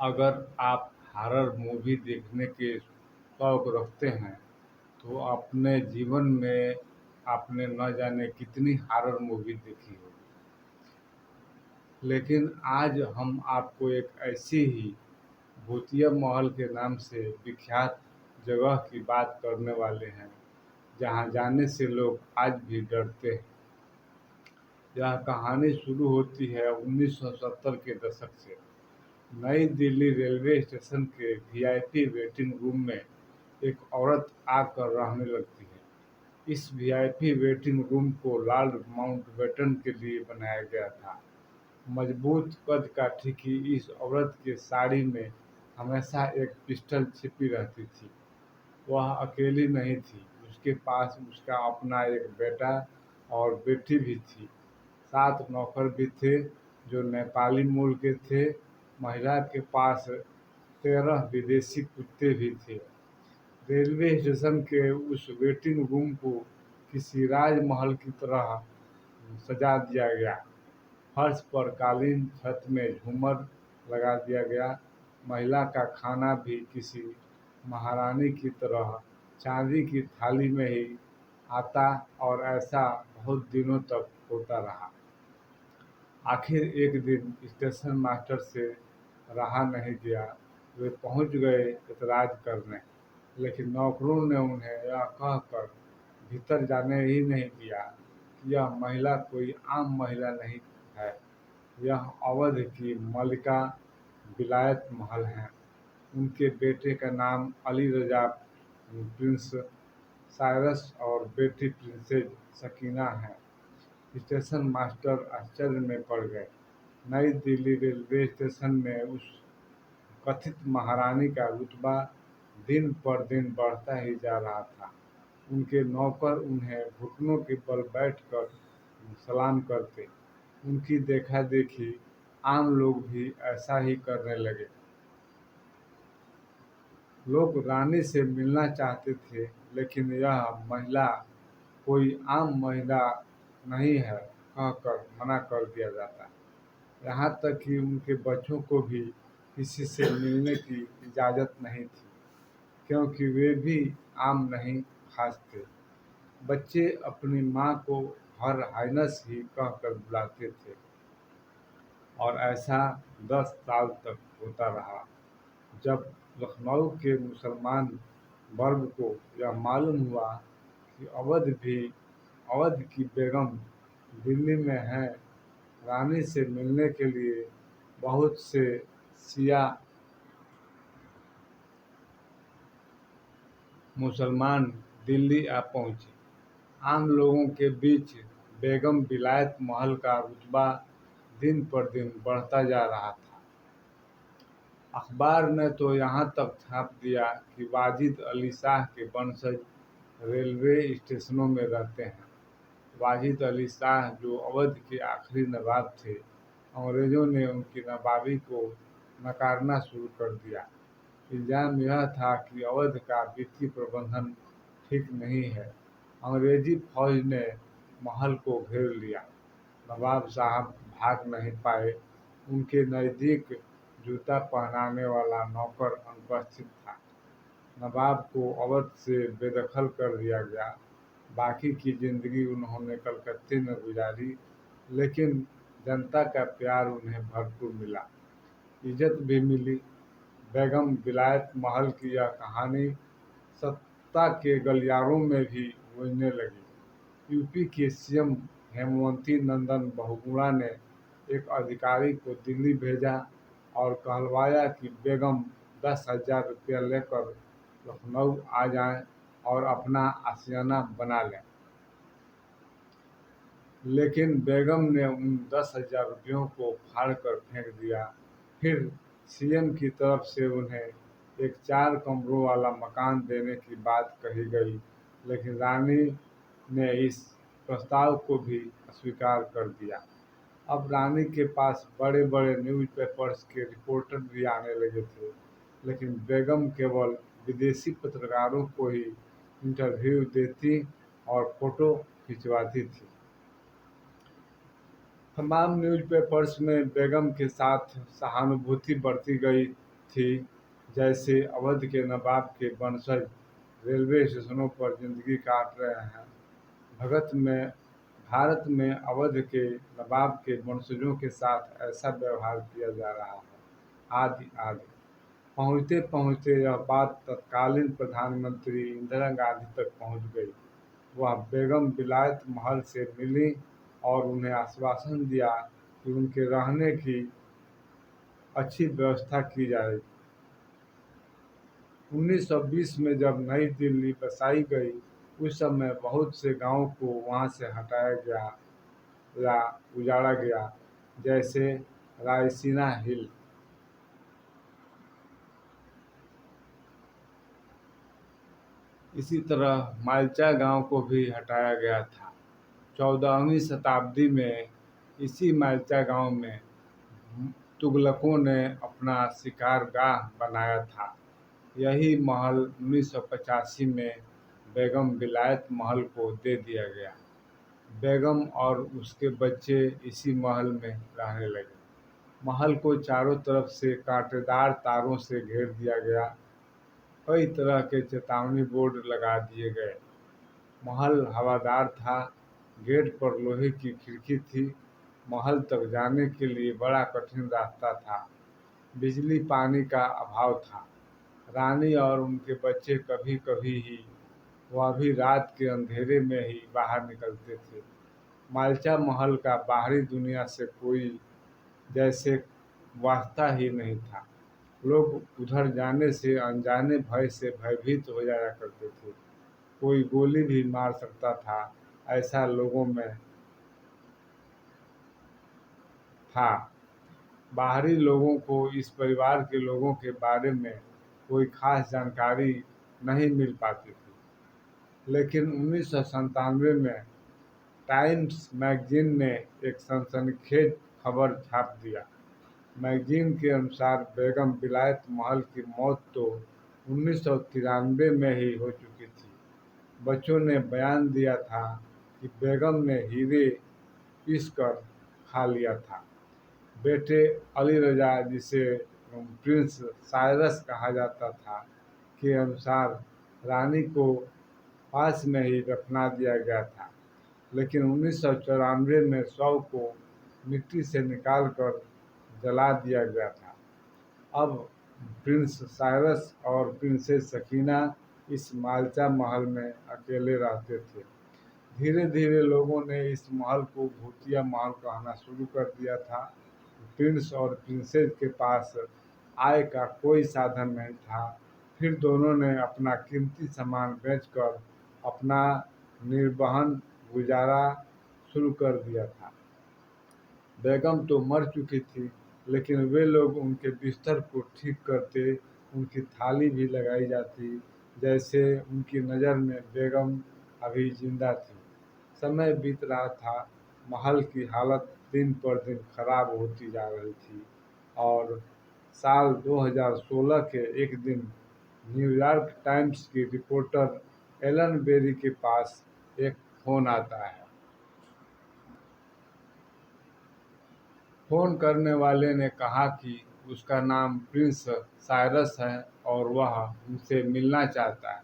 अगर आप horror movie देखने के शौक रखते हैं तो अपने जीवन में आपने न जाने कितनी हॉरर मूवी देखी होगी। लेकिन आज हम आपको एक ऐसी ही भूतिया महल के नाम से विख्यात जगह की बात करने वाले हैं जहां जाने से लोग आज भी डरते हैं। यह कहानी शुरू होती है 1970 के दशक से। नई दिल्ली रेलवे स्टेशन के वीआईपी वेटिंग रूम में एक औरत आकर रहने लगती है। इस वीआईपी वेटिंग रूम को लॉर्ड माउंटबेटन के लिए बनाया गया था। मजबूत कद-काठी की इस औरत की साड़ी में हमेशा एक पिस्टल छिपी रहती थी। वह अकेली नहीं थी, उसके पास उसका अपना एक बेटा और बेटी भी थी। 7 नौकर भी थे जो नेपाली मूल के थे। महिला के पास 13 विदेशी कुत्ते भी थे। रेलवे स्टेशन के उस वेटिंग रूम को किसी राजमहल की तरह सजा दिया गया। फर्श पर कालीन, छत में झूमर लगा दिया गया। महिला का खाना भी किसी महारानी की तरह चांदी की थाली में ही आता और ऐसा बहुत दिनों तक होता रहा। आखिर एक दिन स्टेशन मास्टर से रहा नहीं गया। वे पहुंच गए एतराज करने, लेकिन नौकरों ने उन्हें यह कहकर भीतर जाने ही नहीं दिया कि यह महिला कोई आम महिला नहीं है। यह अवध की मलिका विलायत महल हैं। उनके बेटे का नाम अली रजा प्रिंस साइरस और बेटी प्रिंसेस सकीना है। स्टेशन मास्टर आश्चर्य में पड़ गए। नई दिल्ली रेलवे स्टेशन में उस कथित महारानी का रुतबा दिन पर दिन बढ़ता ही जा रहा था। उनके नौकर उन्हें घुटनों के बल बैठकर सलाम करते। उनकी देखा-देखी आम लोग भी ऐसा ही करने लगे। लोग रानी से मिलना चाहते थे, लेकिन यह महिला कोई आम महिला नहीं है कहकर मना कर दिया जाता। यहाँ तक कि उनके बच्चों को भी किसी से मिलने की इजाज़त नहीं थी, क्योंकि वे भी आम नहीं खास थे। बच्चे अपनी माँ को हर हाइनस ही कहकर बुलाते थे और ऐसा 10 साल तक होता रहा। जब लखनऊ के मुसलमान वर्ग को यह मालूम हुआ कि अवध की बेगम दिल्ली में हैं, रानी से मिलने के लिए बहुत से शिया मुसलमान दिल्ली आ पहुँचे। आम लोगों के बीच बेगम विलायत महल का रुतबा दिन पर दिन बढ़ता जा रहा था। अखबार ने तो यहाँ तक छाप दिया कि वाजिद अली शाह के वंशज रेलवे स्टेशनों में रहते हैं। वाजिद अली शाह जो अवध के आखिरी नवाब थे, अंग्रेज़ों ने उनकी नवाबी को नकारना शुरू कर दिया। इल्ज़ाम यह था कि अवध का वित्तीय प्रबंधन ठीक नहीं है। अंग्रेज़ी फौज ने महल को घेर लिया। नवाब साहब भाग नहीं पाए। उनके नज़दीक जूता पहनाने वाला नौकर अनुपस्थित था। नवाब को अवध से बेदखल कर दिया गया। बाकी की ज़िंदगी उन्होंने कलकत्ते में गुजारी, लेकिन जनता का प्यार उन्हें भरपूर मिला, इज़्ज़त भी मिली। बेगम विलायत महल की यह कहानी सत्ता के गलियारों में भी गूंजने लगी। यूपी के सीएम हेमवती नंदन बहुगुणा ने एक अधिकारी को दिल्ली भेजा और कहलवाया कि बेगम 10,000 रुपया लेकर लखनऊ आ जाएं और अपना आशियाना बना लें। लेकिन बेगम ने उन 10,000 रुपयों को फाड़कर फेंक दिया। फिर सीएम की तरफ से उन्हें एक 4 कमरों वाला मकान देने की बात कही गई, लेकिन रानी ने इस प्रस्ताव को भी अस्वीकार कर दिया। अब रानी के पास बड़े-बड़े न्यूज़पेपर्स के रिपोर्टर भी आने लगे थे, लेकिन बेगम केवल विदेशी पत्रकारों को ही इंटरव्यू देती और फ़ोटो खिंचवाती थी। तमाम न्यूज़पेपर्स में बेगम के साथ सहानुभूति बरती गई थी, जैसे अवध के नवाब के वंशज रेलवे स्टेशनों पर जिंदगी काट रहे हैं। भगत में भारत में अवध के नवाब के वंशजों के साथ ऐसा व्यवहार किया जा रहा है, आदि आदि। पहुँचते पहुँचते यह बात तत्कालीन प्रधानमंत्री इंदिरा गांधी तक पहुँच गई। वह बेगम विलायत महल से मिलीं और उन्हें आश्वासन दिया कि उनके रहने की अच्छी व्यवस्था की जाएगी। 1920 में जब नई दिल्ली बसाई गई, उस समय बहुत से गांवों को वहां से हटाया गया या उजाड़ा गया, जैसे रायसीना हिल। इसी तरह मालचा गांव को भी हटाया गया था। 14वीं शताब्दी में इसी मालचा गांव में तुगलकों ने अपना शिकारगाह बनाया था। यही महल 1985 में बेगम विलायत महल को दे दिया गया। बेगम और उसके बच्चे इसी महल में रहने लगे। महल को चारों तरफ से कांटेदार तारों से घेर दिया गया। कई तरह के चेतावनी बोर्ड लगा दिए गए। महल हवादार था। गेट पर लोहे की खिड़की थी। महल तक जाने के लिए बड़ा कठिन रास्ता था। बिजली पानी का अभाव था। रानी और उनके बच्चे कभी कभी ही वह भी रात के अंधेरे में ही बाहर निकलते थे। मालचा महल का बाहरी दुनिया से कोई जैसे वास्ता ही नहीं था। लोग उधर जाने से अनजाने भय से भयभीत हो जाया करते थे। कोई गोली भी मार सकता था, ऐसा लोगों में था। बाहरी लोगों को इस परिवार के लोगों के बारे में कोई खास जानकारी नहीं मिल पाती थी। लेकिन 1997 में टाइम्स मैगजीन ने एक सनसनीखेज खबर छाप दिया। मैगजीन के अनुसार बेगम विलायत महल की मौत तो 1993 में ही हो चुकी थी। बच्चों ने बयान दिया था कि बेगम ने हीरे पीस कर खा लिया था। बेटे अली रजा, जिसे प्रिंस साइरस कहा जाता था, के अनुसार रानी को पास में ही दफना दिया गया था। लेकिन 1994 में शव को मिट्टी से निकालकर जला दिया गया था। अब प्रिंस साइरस और प्रिंसेस सकीना इस मालचा महल में अकेले रहते थे। धीरे धीरे लोगों ने इस महल को भूतिया महल कहना शुरू कर दिया था। प्रिंस और प्रिंसेस के पास आय का कोई साधन नहीं था। फिर दोनों ने अपना कीमती सामान बेचकर अपना निर्वहन गुजारा शुरू कर दिया था। बेगम तो मर चुकी थी, लेकिन वे लोग उनके बिस्तर को ठीक करते, उनकी थाली भी लगाई जाती, जैसे उनकी नज़र में बेगम अभी जिंदा थी। समय बीत रहा था। महल की हालत दिन पर दिन खराब होती जा रही थी और साल 2016 के एक दिन न्यूयॉर्क टाइम्स की रिपोर्टर एलन बेरी के पास एक फ़ोन आता है। फ़ोन करने वाले ने कहा कि उसका नाम प्रिंस साइरस है और वह उनसे मिलना चाहता है।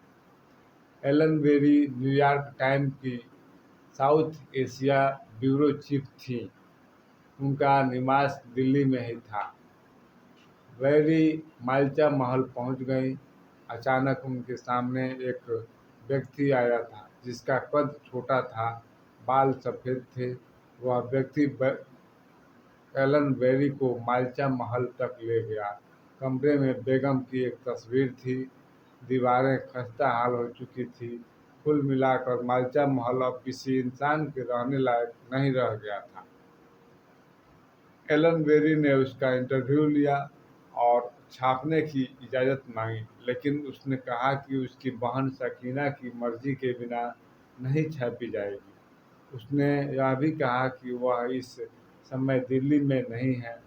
एलन बेरी न्यूयॉर्क टाइम्स की साउथ एशिया ब्यूरो चीफ थीं। उनका निवास दिल्ली में ही था। बेरी मालचा महल पहुंच गईं। अचानक उनके सामने एक व्यक्ति आया था, जिसका कद छोटा था, बाल सफ़ेद थे। वह व्यक्ति एलन बेरी को मालचा महल तक ले गया। कमरे में बेगम की एक तस्वीर थी। दीवारें खस्ता हाल हो चुकी थी। कुल मिलाकर मालचा महल अब किसी इंसान के रहने लायक नहीं रह गया था। एलन बेरी ने उसका इंटरव्यू लिया और छापने की इजाज़त मांगी, लेकिन उसने कहा कि उसकी बहन सकीना की मर्जी के बिना नहीं छापी जाएगी। उसने यह भी कहा कि वह इस समय दिल्ली में नहीं है।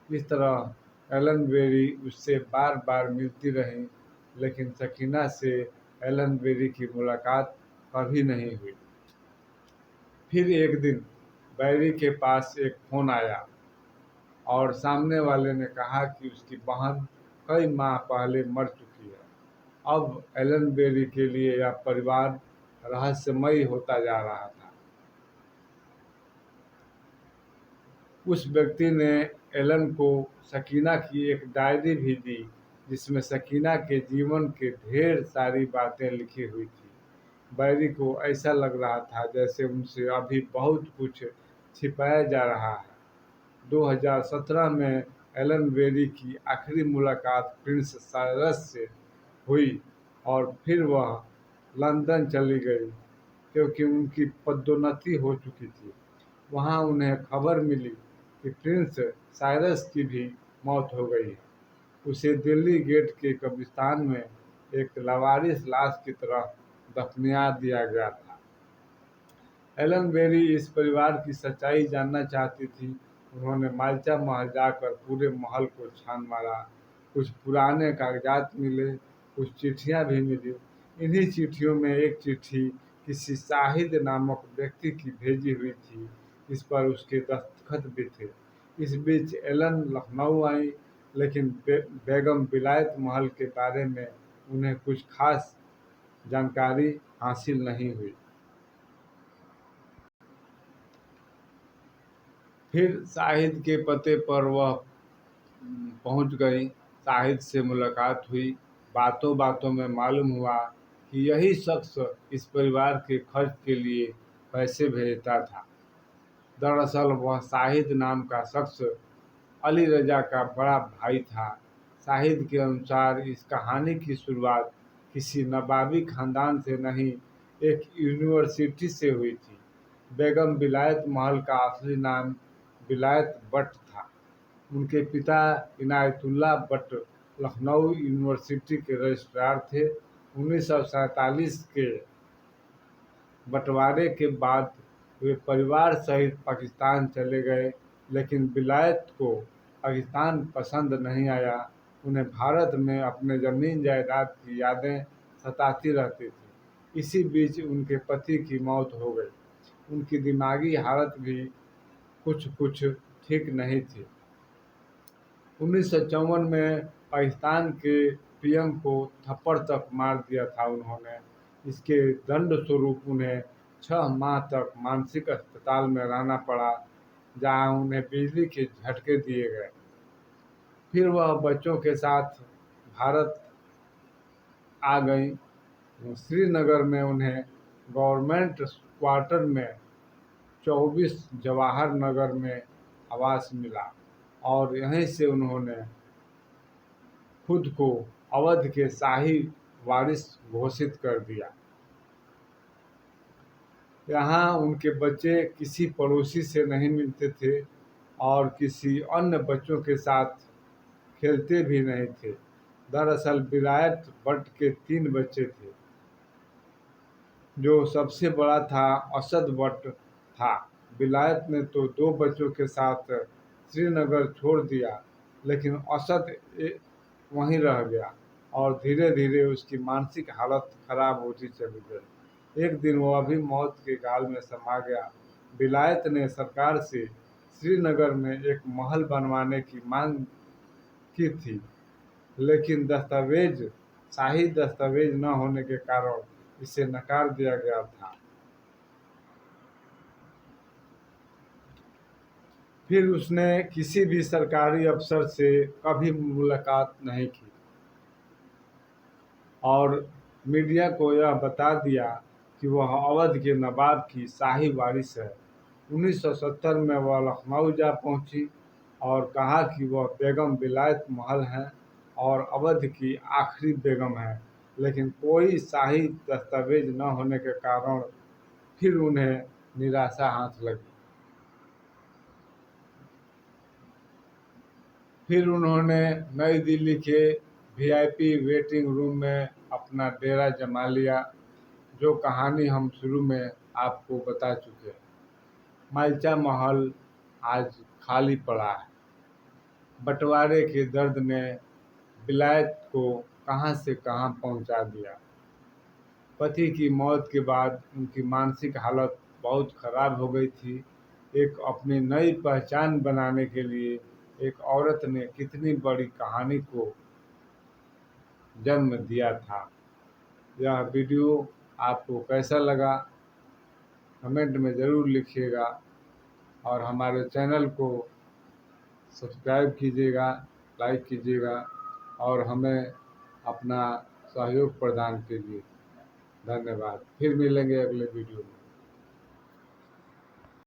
इस तरह एलन बेरी उससे बार बार मिलती रहीं, लेकिन सकीना से एलन बेरी की मुलाकात कभी नहीं हुई। फिर एक दिन बैरी के पास एक फ़ोन आया और सामने वाले ने कहा कि उसकी बहन कई माह पहले मर चुकी है। अब एलन बेरी के लिए यह परिवार रहस्यमयी होता जा रहा था। उस व्यक्ति ने एलन को सकीना की एक डायरी भी दी, जिसमें सकीना के जीवन के ढेर सारी बातें लिखी हुई थी। बैरी को ऐसा लग रहा था जैसे उनसे अभी बहुत कुछ छिपाया जा रहा है। 2017 में एलन बेरी की आखिरी मुलाकात प्रिंस साइरस से हुई और फिर वह लंदन चली गई क्योंकि उनकी पदोन्नति हो चुकी थी। वहाँ उन्हें खबर मिली कि प्रिंस साइरस की भी मौत हो गई है। उसे दिल्ली गेट के कब्रिस्तान में एक लावारिस लाश की तरह दफना दिया गया था। एलन बेरी इस परिवार की सच्चाई जानना चाहती थी। उन्होंने माल्टा महल जाकर पूरे महल को छान मारा। कुछ पुराने कागजात मिले, कुछ चिट्ठियां भी मिली। इन्हीं चिट्ठियों में एक चिट्ठी किसी शाहिद नामक व्यक्ति की भेजी हुई थी। इस पर उसके दस्तखत भी थे। इस बीच एलन लखनऊ आई, लेकिन बेगम विलायत महल के बारे में उन्हें कुछ खास जानकारी हासिल नहीं हुई। फिर शाहिद के पते पर वह पहुंच गई। शाहिद से मुलाकात हुई। बातों बातों में मालूम हुआ कि यही शख्स इस परिवार के खर्च के लिए पैसे भेजता था। दरअसल वह शाहिद नाम का शख्स अली रजा का बड़ा भाई था। शाहिद के अनुसार इस कहानी की शुरुआत किसी नवाबी खानदान से नहीं, एक यूनिवर्सिटी से हुई थी। बेगम विलायत महल का असली नाम विलायत बट था। उनके पिता इनायतुल्लाह बट लखनऊ यूनिवर्सिटी के रजिस्ट्रार थे। 1947 के बंटवारे के बाद वे परिवार सहित पाकिस्तान चले गए, लेकिन विलायत को पाकिस्तान पसंद नहीं आया। उन्हें भारत में अपने ज़मीन जायदाद की यादें सताती रहती थी। इसी बीच उनके पति की मौत हो गई। उनकी दिमागी हालत भी कुछ ठीक नहीं थी। 1954 में पाकिस्तान के पीएम को थप्पड़ तक मार दिया था उन्होंने। इसके दंड स्वरूप उन्हें 6 माह तक मानसिक अस्पताल में रहना पड़ा, जहां उन्हें बिजली के झटके दिए गए। फिर वह बच्चों के साथ भारत आ गईं। श्रीनगर में उन्हें गवर्नमेंट क्वार्टर में 24 जवाहर नगर में आवास मिला और यहीं से उन्होंने खुद को अवध के शाही वारिस घोषित कर दिया। यहाँ उनके बच्चे किसी पड़ोसी से नहीं मिलते थे और किसी अन्य बच्चों के साथ खेलते भी नहीं थे। दरअसल विलायत बट के 3 बच्चे थे। जो सबसे बड़ा था असद बट था। विलायत ने तो 2 बच्चों के साथ श्रीनगर छोड़ दिया, लेकिन असद वहीं रह गया और धीरे धीरे उसकी मानसिक हालत खराब होती चली गई। एक दिन वह भी मौत के गाल में समा गया। विलायत ने सरकार से श्रीनगर में एक महल बनवाने की मांग की थी, लेकिन शाही दस्तावेज न होने के कारण इसे नकार दिया गया था। फिर उसने किसी भी सरकारी अफसर से कभी मुलाकात नहीं की और मीडिया को यह बता दिया कि वह अवध के नवाब की शाही वारिस है। 1970 में वह लखनऊ जा पहुंची और कहा कि वह बेगम विलायत महल हैं और अवध की आखिरी बेगम है, लेकिन कोई शाही दस्तावेज न होने के कारण फिर उन्हें निराशा हाथ लगी। फिर उन्होंने नई दिल्ली के वीआईपी वेटिंग रूम में अपना डेरा जमा लिया, जो कहानी हम शुरू में आपको बता चुके हैं। माल्टा महल आज खाली पड़ा है। बंटवारे के दर्द ने विलायत को कहां से कहां पहुंचा दिया। पति की मौत के बाद उनकी मानसिक हालत बहुत खराब हो गई थी। एक अपनी नई पहचान बनाने के लिए एक औरत ने कितनी बड़ी कहानी को जन्म दिया था। यह वीडियो आपको कैसा लगा कमेंट में ज़रूर लिखिएगा और हमारे चैनल को सब्सक्राइब कीजिएगा, लाइक कीजिएगा और हमें अपना सहयोग प्रदान कीजिए। धन्यवाद। फिर मिलेंगे अगले वीडियो में।